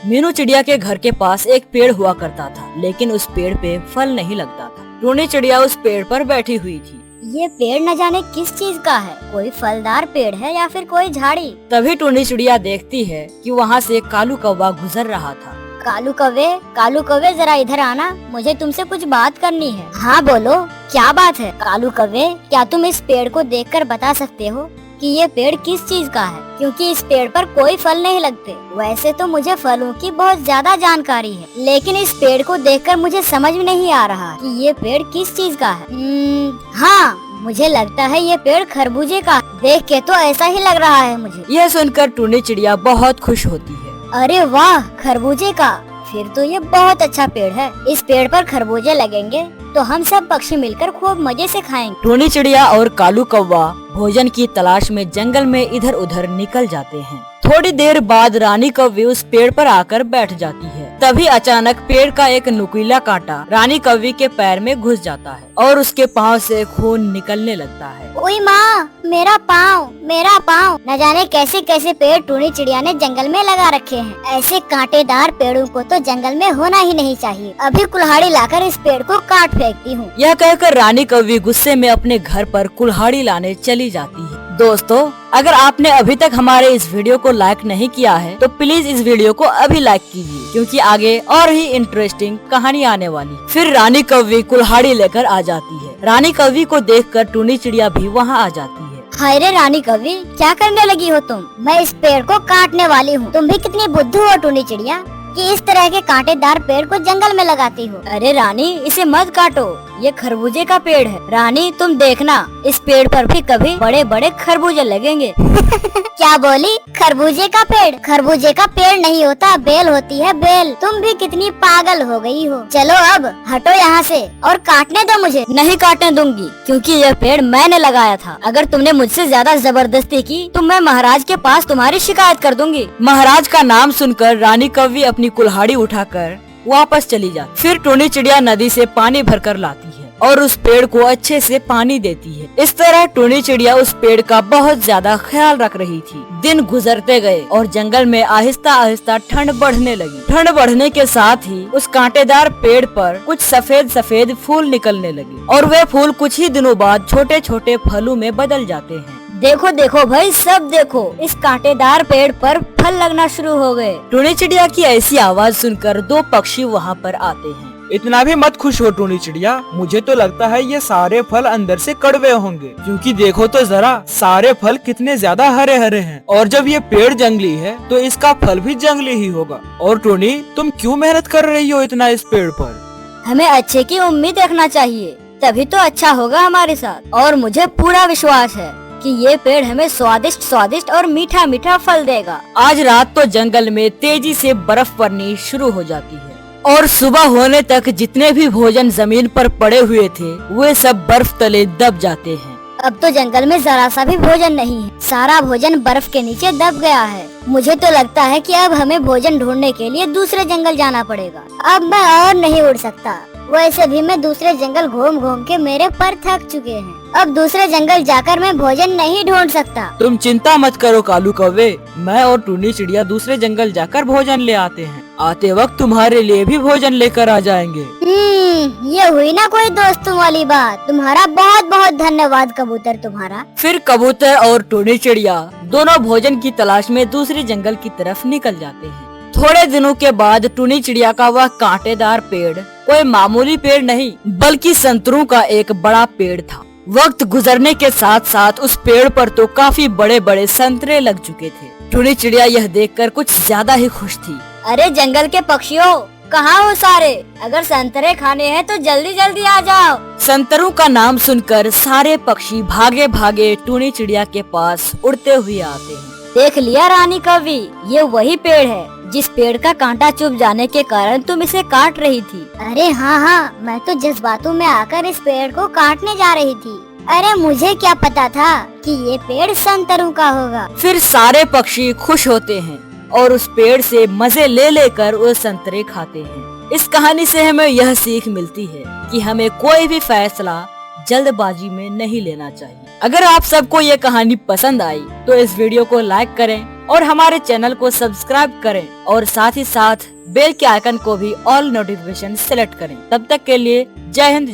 मीनू चिड़िया के घर के पास एक पेड़ हुआ करता था, लेकिन उस पेड़ पे फल नहीं लगता था। टूनी चिड़िया उस पेड़ पर बैठी हुई थी। ये पेड़ न जाने किस चीज का है, कोई फलदार पेड़ है या फिर कोई झाड़ी। तभी टूनी चिड़िया देखती है कि वहाँ से कालू कौवा गुजर रहा था। कालू कौवे जरा इधर आना, मुझे तुमसे कुछ बात करनी है। हाँ बोलो, क्या बात है? कालू कौवे, क्या तुम इस पेड़ को देखकर बता सकते हो कि ये पेड़ किस चीज का है? क्योंकि इस पेड़ पर कोई फल नहीं लगते। वैसे तो मुझे फलों की बहुत ज्यादा जानकारी है, लेकिन इस पेड़ को देखकर मुझे समझ में नहीं आ रहा कि ये पेड़ किस चीज का है। हाँ, मुझे लगता है ये पेड़ खरबूजे का। देख के तो ऐसा ही लग रहा है मुझे। यह सुनकर टूनी चिड़िया बहुत खुश होती है। अरे वाह, खरबूजे का! फिर तो ये बहुत अच्छा पेड़ है। इस पेड़ पर खरबूजे लगेंगे तो हम सब पक्षी मिलकर खूब मजे से खाएंगे। टूनी चिड़िया और कालू कौवा भोजन की तलाश में जंगल में इधर उधर निकल जाते हैं। थोड़ी देर बाद रानी कौवी उस पेड़ पर आकर बैठ जाती है। तभी अचानक पेड़ का एक नुकीला कांटा रानी कौवी के पैर में घुस जाता है और उसके पाँव से खून निकलने लगता है। ओए माँ, मेरा पाँव! न जाने कैसे कैसे पेड़ टूनी चिड़िया ने जंगल में लगा रखे हैं। ऐसे कांटेदार पेड़ों को तो जंगल में होना ही नहीं चाहिए। अभी कुल्हाड़ी लाकर इस पेड़ को काट फेंकती हूँ। यह कहकर रानी कौवी गुस्से में अपने घर पर कुल्हाड़ी लाने चली जाती है। दोस्तों, अगर आपने अभी तक हमारे इस वीडियो को लाइक नहीं किया है तो प्लीज इस वीडियो को अभी लाइक कीजिए, क्योंकि आगे और ही इंटरेस्टिंग कहानी आने वाली। फिर रानी कौवी कुल्हाड़ी लेकर आ जाती है। रानी कौवी को देखकर टूनी चिड़िया भी वहाँ आ जाती है। हाय रे रानी कौवी, क्या करने लगी हो तुम? मैं इस पेड़ को काटने वाली हूँ। तुम भी कितनी बुद्धू हो टूनी चिड़िया कि इस तरह के कांटेदार पेड़ को जंगल में लगाती हो। अरे रानी, इसे मत काटो, ये खरबूजे का पेड़ है। रानी तुम देखना, इस पेड़ पर भी कभी बड़े बड़े खरबूजे लगेंगे। क्या बोली? खरबूजे का पेड़? खरबूजे का पेड़ नहीं होता, बेल होती है, बेल। तुम भी कितनी पागल हो गई हो। चलो अब हटो यहाँ से और काटने दो मुझे। नहीं काटने दूंगी, क्योंकि यह पेड़ मैंने लगाया था। अगर तुमने मुझसे ज्यादा जबरदस्ती की तो मैं महाराज के पास तुम्हारी शिकायत कर दूंगी। महाराज का नाम सुनकर रानी कौवी अपनी कुल्हाड़ी उठाकर वापस चली जाती। फिर टूनी चिड़िया नदी से पानी भरकर लाती है और उस पेड़ को अच्छे से पानी देती है। इस तरह टूनी चिड़िया उस पेड़ का बहुत ज्यादा ख्याल रख रही थी। दिन गुजरते गए और जंगल में आहिस्ता आहिस्ता ठंड बढ़ने लगी। ठंड बढ़ने के साथ ही उस कांटेदार पेड़ पर कुछ सफेद सफेद फूल निकलने लगे और वे फूल कुछ ही दिनों बाद छोटे छोटे फलों में बदल जाते हैं। देखो देखो भाई, सब देखो, इस कांटेदार पेड़ पर फल लगना शुरू हो गए। टूनी चिड़िया की ऐसी आवाज सुनकर दो पक्षी वहाँ पर आते हैं। इतना भी मत खुश हो टूनी चिड़िया, मुझे तो लगता है ये सारे फल अंदर से कड़वे होंगे, क्योंकि देखो तो जरा, सारे फल कितने ज्यादा हरे हरे हैं। और जब ये पेड़ जंगली है तो इसका फल भी जंगली ही होगा। और टूनी, तुम क्यों मेहनत कर रही हो इतना इस पेड़ पर? हमें अच्छे की उम्मीद रखना चाहिए, तभी तो अच्छा होगा हमारे साथ। और मुझे पूरा विश्वास है कि ये पेड़ हमें स्वादिष्ट स्वादिष्ट और मीठा मीठा फल देगा। आज रात तो जंगल में तेजी से बर्फ पड़नी शुरू हो जाती है और सुबह होने तक जितने भी भोजन जमीन पर पड़े हुए थे वे सब बर्फ तले दब जाते हैं। अब तो जंगल में जरा सा भी भोजन नहीं है, सारा भोजन बर्फ के नीचे दब गया है। मुझे तो लगता है कि अब हमें भोजन ढूंढने के लिए दूसरे जंगल जाना पड़ेगा। अब मैं और नहीं उड़ सकता। वैसे भी मैं दूसरे जंगल घूम घूम के मेरे पर थक चुके हैं। अब दूसरे जंगल जाकर मैं भोजन नहीं ढूंढ सकता। तुम चिंता मत करो कालू कौवे, मैं और टूनी चिड़िया दूसरे जंगल जाकर भोजन ले आते हैं। आते वक्त तुम्हारे लिए भी भोजन लेकर आ जाएंगे। ये हुई ना कोई दोस्तों वाली बात। तुम्हारा बहुत बहुत धन्यवाद कबूतर तुम्हारा। फिर कबूतर और टूनी चिड़िया दोनों भोजन की तलाश में दूसरे जंगल की तरफ निकल जाते हैं। थोड़े दिनों के बाद टूनी चिड़िया का वह कांटेदार पेड़ कोई मामूली पेड़ नहीं बल्कि संतरों का एक बड़ा पेड़ था। वक्त गुजरने के साथ साथ उस पेड़ पर तो काफी बड़े बड़े संतरे लग चुके थे। टूनी चिड़िया यह देखकर कुछ ज्यादा ही खुश थी। अरे जंगल के पक्षियों, कहाँ हो सारे? अगर संतरे खाने हैं तो जल्दी जल्दी आ जाओ। संतरों का नाम सुनकर सारे पक्षी भागे भागे टूनी चिड़िया के पास उड़ते हुए आते हैं। देख लिया रानी कौवी, ये वही पेड़ है जिस पेड़ का कांटा चुभ जाने के कारण तुम इसे काट रही थी। अरे हाँ, मैं तो जज्बातों में आकर इस पेड़ को काटने जा रही थी। अरे मुझे क्या पता था कि ये पेड़ संतरों का होगा। फिर सारे पक्षी खुश होते हैं और उस पेड़ से मजे ले लेकर वो संतरे खाते हैं। इस कहानी से हमें यह सीख मिलती है कि हमें कोई भी फैसला जल्दबाजी में नहीं लेना चाहिए। अगर आप सबको ये कहानी पसंद आई तो इस वीडियो को लाइक करें और हमारे चैनल को सब्सक्राइब करें और साथ ही साथ बेल के आइकन को भी ऑल नोटिफिकेशन सेलेक्ट करें। तब तक के लिए जय हिंद।